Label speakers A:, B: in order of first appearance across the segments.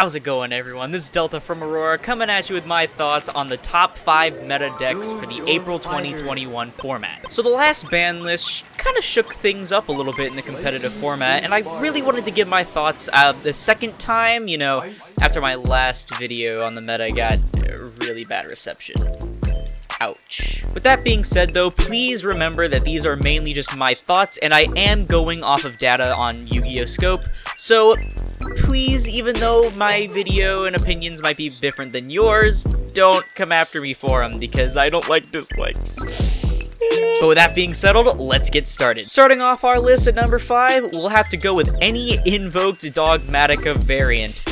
A: How's it going, everyone? This is Delta from Aurora, coming at you with my thoughts on the top 5 meta decks for the April 2021 format. So the last ban list kind of shook things up a little bit in the competitive format, and I really wanted to give my thoughts the second time, you know, after my last video on the meta got a really bad reception. Ouch. With that being said though, please remember that these are mainly just my thoughts, and I am going off of data on Yu-Gi-Oh! Scope, so please, even though my video and opinions might be different than yours, don't come after me for them, because I don't like dislikes. But with that being settled, let's get started. Starting off our list at number 5, we'll have to go with any Invoked Dogmatica variant.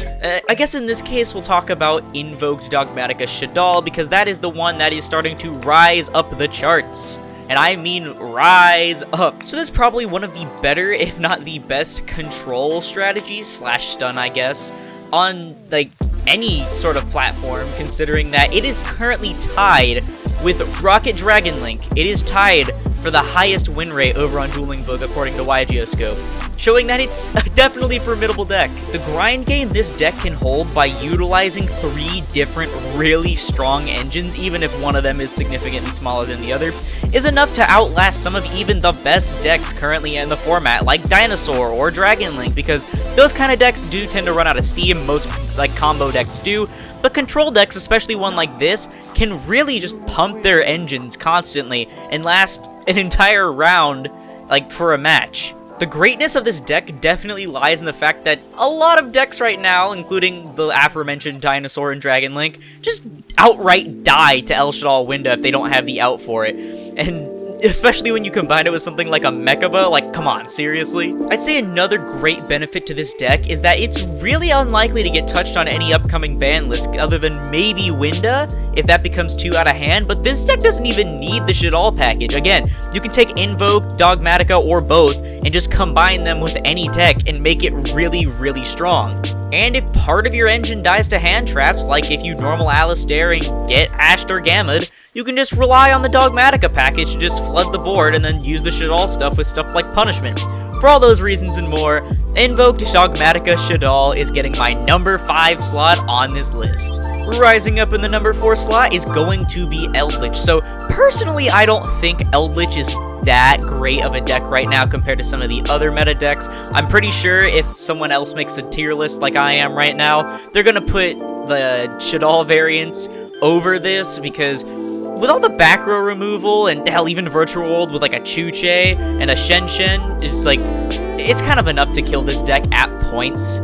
A: I guess in this case, we'll talk about Invoked Dogmatica Chadal, because that is the one that is starting to rise up the charts. And I mean rise up. So this is probably one of the better, if not the best, control strategies slash stun, I guess, on like any sort of platform, considering that it is currently tied with Rocket Dragon Link. It is tied for the highest win rate over on Dueling Book according to YGO Scope, showing that it's a definitely formidable deck. The grind game this deck can hold by utilizing 3 different really strong engines, even if one of them is significantly smaller than the other, is enough to outlast some of even the best decks currently in the format, like Dinosaur or Dragon Link, because those kind of decks do tend to run out of steam, most like combo decks do, but control decks, especially one like this, can really just pump their engines constantly and last an entire round, like, for a match. The greatness of this deck definitely lies in the fact that a lot of decks right now, including the aforementioned Dinosaur and Dragon Link, just outright die to El Shadal Winda if they don't have the out for it. And especially when you combine it with something like a Mechaba, like, come on, seriously? I'd say another great benefit to this deck is that it's really unlikely to get touched on any upcoming ban list, other than maybe Winda, if that becomes too out of hand, but this deck doesn't even need the Chadal package. Again, you can take Invoked, Dogmatica, or both, and just combine them with any deck and make it really, really strong. And if part of your engine dies to hand traps, like if you normal Alistair and get Ashed or Gammaed, you can just rely on the Dogmatica package to just flood the board and then use the Chadal stuff with stuff like Punishment. For all those reasons and more, Invoked Dogmatica Chadal is getting my number 5 slot on this list. Rising up in the number 4 slot is going to be Eldritch. So personally, I don't think Eldritch is that great of a deck right now compared to some of the other meta decks. I'm pretty sure if someone else makes a tier list like I am right now, they're gonna put the Chadal variants over this, because with all the back row removal, and hell, even Virtual World with like a Chuche and a Shen Shen, it's kind of enough to kill this deck at points.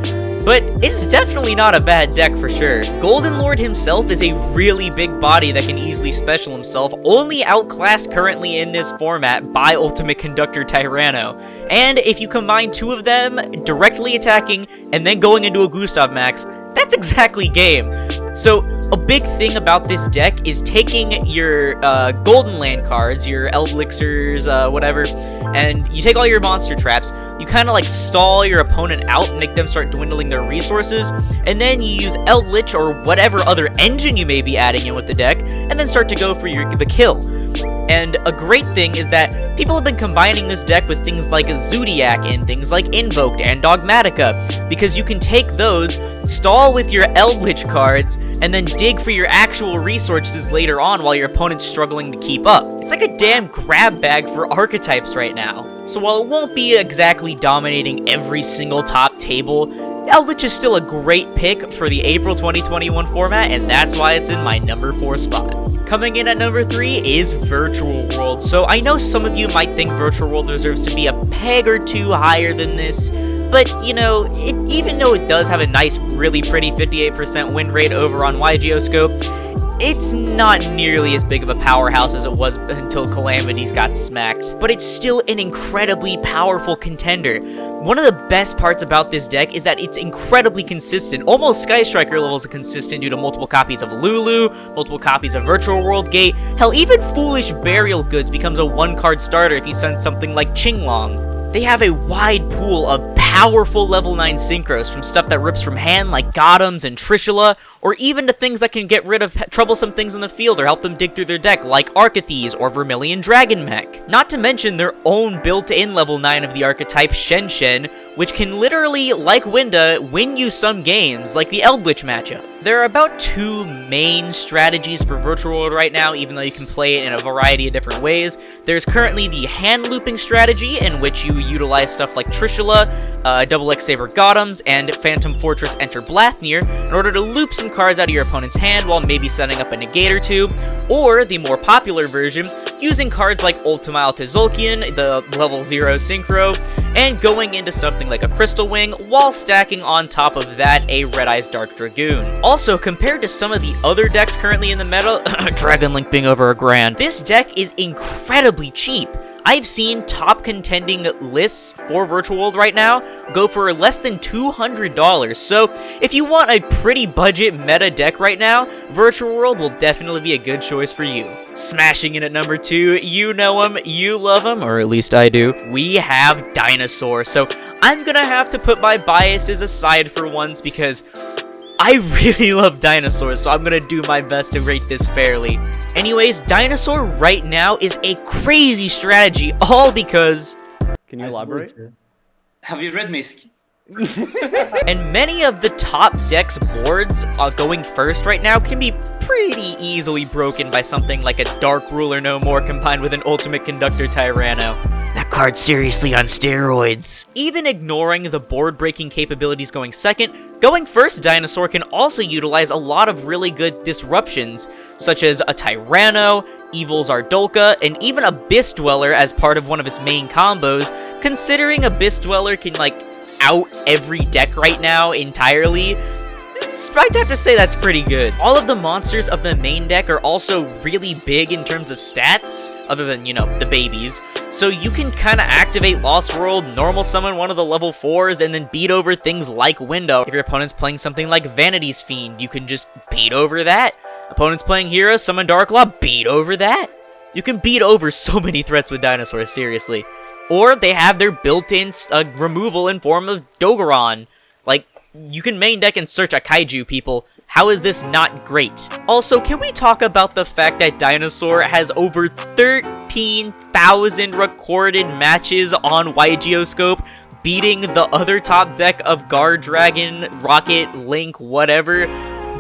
A: But it's definitely not a bad deck for sure. Golden Lord himself is a really big body that can easily special himself, only outclassed currently in this format by Ultimate Conductor Tyranno. And if you combine 2 of them directly attacking and then going into a Gustav Max, that's exactly game. So a big thing about this deck is taking your Golden Land cards, your Elixers, whatever, and you take all your monster traps, you kind of like stall your opponent out and make them start dwindling their resources, and then you use Eldritch or whatever other engine you may be adding in with the deck, and then start to go for the kill. And a great thing is that people have been combining this deck with things like Zodiac and things like Invoked and Dogmatica, because you can take those, stall with your Eldritch cards, and then dig for your actual resources later on while your opponent's struggling to keep up. It's like a damn grab bag for archetypes right now. So while it won't be exactly dominating every single top table, Eldritch is still a great pick for the April 2021 format, and that's why it's in my number 4 spot. Coming in at number 3 is Virtual World. So I know some of you might think Virtual World deserves to be a peg or 2 higher than this, but, you know, even though it does have a nice, really pretty 58% win rate over on YGO Scope, it's not nearly as big of a powerhouse as it was until Calamities got smacked. But it's still an incredibly powerful contender. One of the best parts about this deck is that it's incredibly consistent, almost Sky Striker levels of consistent due to multiple copies of Lulu, multiple copies of Virtual World Gate, hell, even Foolish Burial Goods becomes a 1-card starter if you send something like Qinglong. They have a wide pool of powerful level 9 synchros, from stuff that rips from hand like Gothams and Trishula, or even to things that can get rid of troublesome things in the field or help them dig through their deck, like Arcathes or Vermilion Dragon Mech. Not to mention their own built-in level 9 of the archetype, Shen Shen, which can literally, like Winda, win you some games, like the Eldritch matchup. There are about 2 main strategies for Virtual World right now, even though you can play it in a variety of different ways. There's currently the hand looping strategy, in which you utilize stuff like Trishula, Double X Saber Gothams, and Phantom Fortress Enter Blathnir in order to loop some cards out of your opponent's hand while maybe setting up a negate or two, or the more popular version, using cards like Ultima Altazulkian, the level 0 Synchro, and going into something like a Crystal Wing, while stacking on top of that a Red Eyes Dark Dragoon. Also, compared to some of the other decks currently in the meta, Dragon Link being over $1,000, this deck is incredibly cheap. I've seen top contending lists for Virtual World right now go for less than $200, so if you want a pretty budget meta deck right now, Virtual World will definitely be a good choice for you. Smashing in at number 2, you know him, you love him, or at least I do, we have Dinosaur. So I'm gonna have to put my biases aside for once because I really love Dinosaur, so I'm gonna do my best to rate this fairly. Anyways, Dinosaur right now is a crazy strategy, all because...
B: Can you elaborate?
C: Have you read Misk?
A: And many of the top decks boards going first right now can be pretty easily broken by something like a Dark Ruler No More combined with an Ultimate Conductor Tyranno. That card's seriously on steroids. Even ignoring the board-breaking capabilities going second, going first Dinosaur can also utilize a lot of really good disruptions, such as a Tyranno, Evil's Ardolka, and even Abyss Dweller as part of one of its main combos, considering Abyss Dweller can, like, out every deck right now entirely. I'd have to say that's pretty good. All of the monsters of the main deck are also really big in terms of stats, other than, you know, the babies. So you can kind of activate Lost World, normal summon one of the level 4s, and then beat over things like Window. If your opponent's playing something like Vanity's Fiend, you can just beat over that. Opponent's playing Hero, summon Darklaw, beat over that. You can beat over so many threats with Dinosaur, seriously. Or they have their built-in removal in form of Dogoron. Like, you can main deck and search a Kaiju, people. How is this not great? Also, can we talk about the fact that Dinosaur has over 13,000 recorded matches on YGOscope, beating the other top deck of Guard Dragon, Rocket, Link, whatever,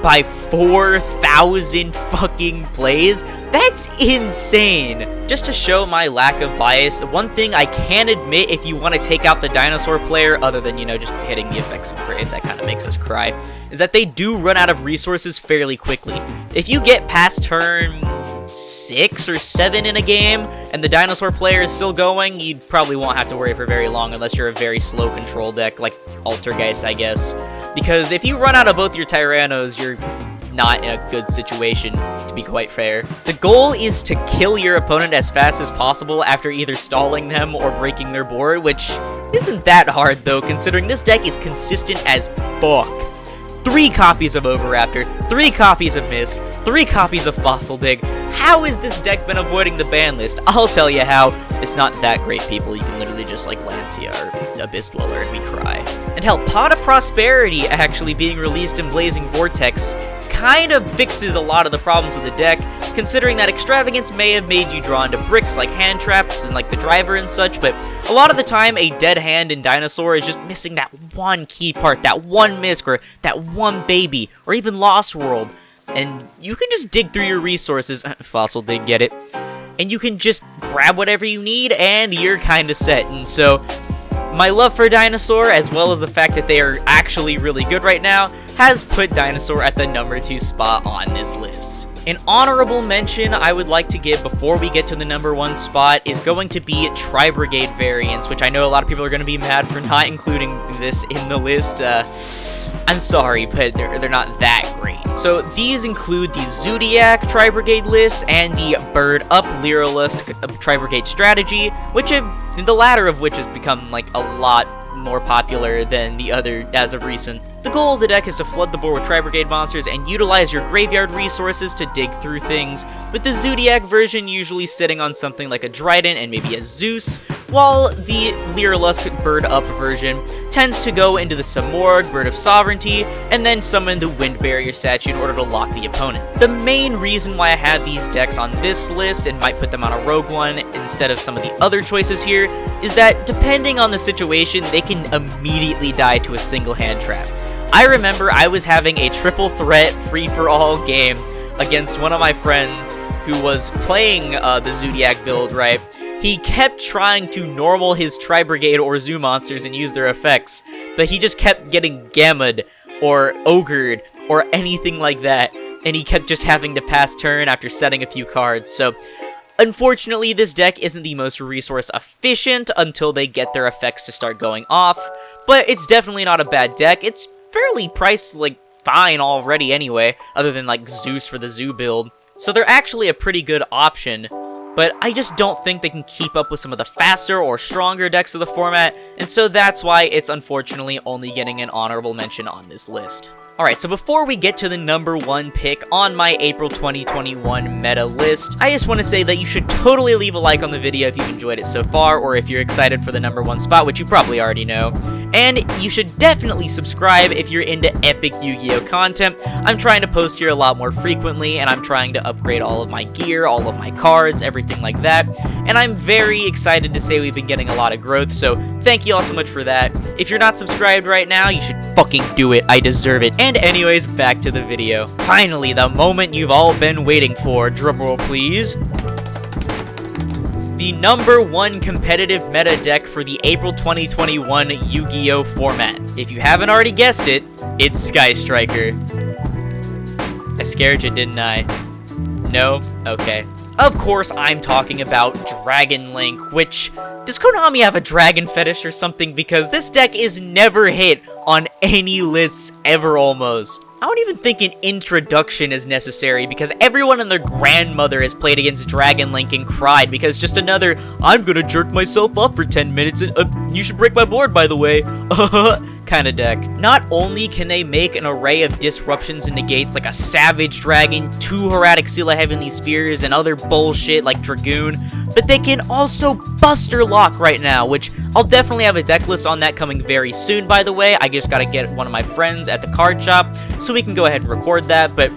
A: by 4,000 fucking plays? That's insane! Just to show my lack of bias, one thing I can admit if you want to take out the Dinosaur player, other than, you know, just hitting the effects of Grave, that kind of makes us cry, is that they do run out of resources fairly quickly. If you get past turn 6 or 7 in a game, and the Dinosaur player is still going, you probably won't have to worry for very long unless you're a very slow control deck, like Altergeist, I guess. Because if you run out of both your Tyrannos, you're not in a good situation, to be quite fair. The goal is to kill your opponent as fast as possible after either stalling them or breaking their board, which isn't that hard though, considering this deck is consistent as fuck. 3 copies of Overraptor, 3 copies of Misk, 3 copies of Fossil Dig. How has this deck been avoiding the ban list? I'll tell you how. It's not that great, people. You can literally just like Lancia or Abyss Dweller and we cry. And hell, Pot of Prosperity actually being released in Blazing Vortex kind of fixes a lot of the problems of the deck, considering that Extravagance may have made you draw into bricks like hand traps and like the driver and such, but a lot of the time a dead hand in Dinosaur is just missing that one key part, that one Misk, or that one baby, or even Lost World. And you can just dig through your resources, Fossil Dig, get it, and you can just grab whatever you need and you're kinda set. And so my love for Dinosaur, as well as the fact that they are actually really good right now, has put Dinosaur at the number 2 spot on this list. An honorable mention I would like to give before we get to the number 1 spot is going to be Tri-Brigade variants, which I know a lot of people are going to be mad for not including this in the list. I'm sorry, but they're not that great. So these include the Zodiac Tri-Brigade list and the Bird Up Lyrilusk Tri-Brigade strategy, which the latter of which has become like a lot more popular than the other as of recent. The goal of the deck is to flood the board with Tri-Brigade monsters and utilize your graveyard resources to dig through things, with the Zodiac version usually sitting on something like a Dryden and maybe a Zeus, while the Lyrilusk Bird Up version tends to go into the Cimoooo, Bird of Sovereignty, and then summon the Wind Barrier statue in order to lock the opponent. The main reason why I have these decks on this list and might put them on a rogue one instead of some of the other choices here is that depending on the situation, they can immediately die to a single hand trap. I remember I was having a triple threat free-for-all game against one of my friends who was playing the Zodiac build, right? He kept trying to normal his Tri-Brigade or Zoo monsters and use their effects, but he just kept getting gammaed or ogred or anything like that, and he kept just having to pass turn after setting a few cards. So unfortunately, this deck isn't the most resource efficient until they get their effects to start going off, but it's definitely not a bad deck. It's fairly priced, like, fine already anyway, other than, like, Zeus for the Zoo build. So they're actually a pretty good option, but I just don't think they can keep up with some of the faster or stronger decks of the format, and so that's why it's unfortunately only getting an honorable mention on this list. Alright, so before we get to the number 1 pick on my April 2021 meta list, I just want to say that you should totally leave a like on the video if you've enjoyed it so far, or if you're excited for the number 1 spot, which you probably already know. And you should definitely subscribe if you're into epic Yu-Gi-Oh content. I'm trying to post here a lot more frequently, and I'm trying to upgrade all of my gear, all of my cards, everything like that. And I'm very excited to say we've been getting a lot of growth, so thank you all so much for that. If you're not subscribed right now, you should fucking do it. I deserve it. And anyways, back to the video. Finally, the moment you've all been waiting for. Drumroll, please. The number 1 competitive meta deck for the April 2021 Yu-Gi-Oh format. If you haven't already guessed it, it's Sky Striker. I scared you, didn't I? No? Okay. Of course, I'm talking about Dragon Link, which... does Konami have a dragon fetish or something? Because this deck is never hit on any lists ever almost. I don't even think an introduction is necessary because everyone and their grandmother has played against Dragon Link and cried because just another, I'm gonna jerk myself up for 10 minutes and you should break my board by the way, kind of deck. Not only can they make an array of disruptions and negates like a Savage Dragon, 2 Hieratic Seal of Heavenly Spheres, and other bullshit like Dragoon, but they can also Buster Lock right now, which I'll definitely have a deck list on that coming very soon, by the way. I just gotta get one of my friends at the card shop so we can go ahead and record that, but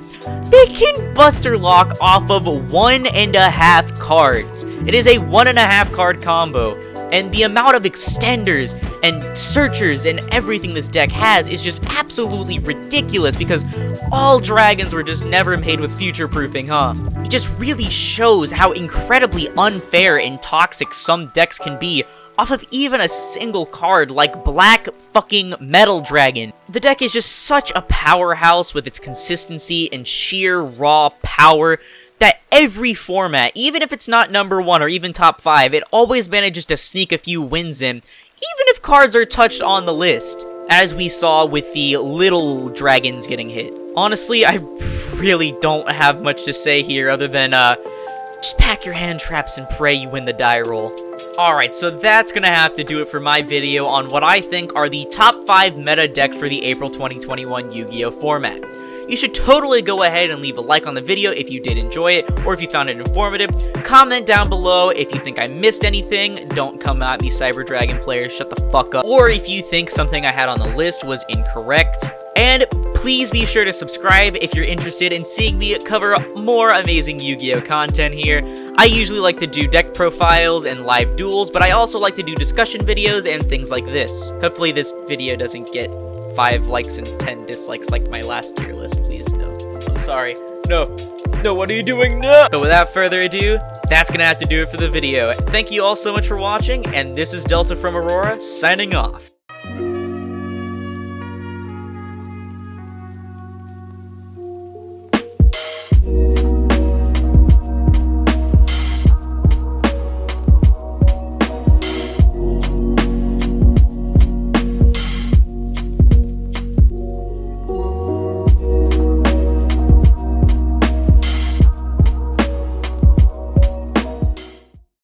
A: they can Buster Lock off of 1.5 cards. It is a 1.5 card combo, and the amount of extenders and searchers and everything this deck has is just absolutely ridiculous because all dragons were just never made with future proofing, huh? It just really shows how incredibly unfair and toxic some decks can be off of even a single card like Black fucking Metal Dragon. The deck is just such a powerhouse with its consistency and sheer raw power that every format, even if it's not number 1 or even top 5, it always manages to sneak a few wins in, even if cards are touched on the list, as we saw with the little dragons getting hit. Honestly, I really don't have much to say here other than, just pack your hand traps and pray you win the die roll. Alright, so that's gonna have to do it for my video on what I think are the top 5 meta decks for the April 2021 Yu-Gi-Oh format. You should totally go ahead and leave a like on the video if you did enjoy it, or if you found it informative. Comment down below if you think I missed anything. Don't come at me, Cyber Dragon players, shut the fuck up. Or if you think something I had on the list was incorrect. And please be sure to subscribe if you're interested in seeing me cover more amazing Yu-Gi-Oh content here. I usually like to do deck profiles and live duels, but I also like to do discussion videos and things like this. Hopefully this video doesn't get 5 likes and 10 dislikes like my last tier list, please. No, I'm sorry. No, what are you doing? No! But without further ado, that's gonna have to do it for the video. Thank you all so much for watching, and this is Delta from Aurora, signing off.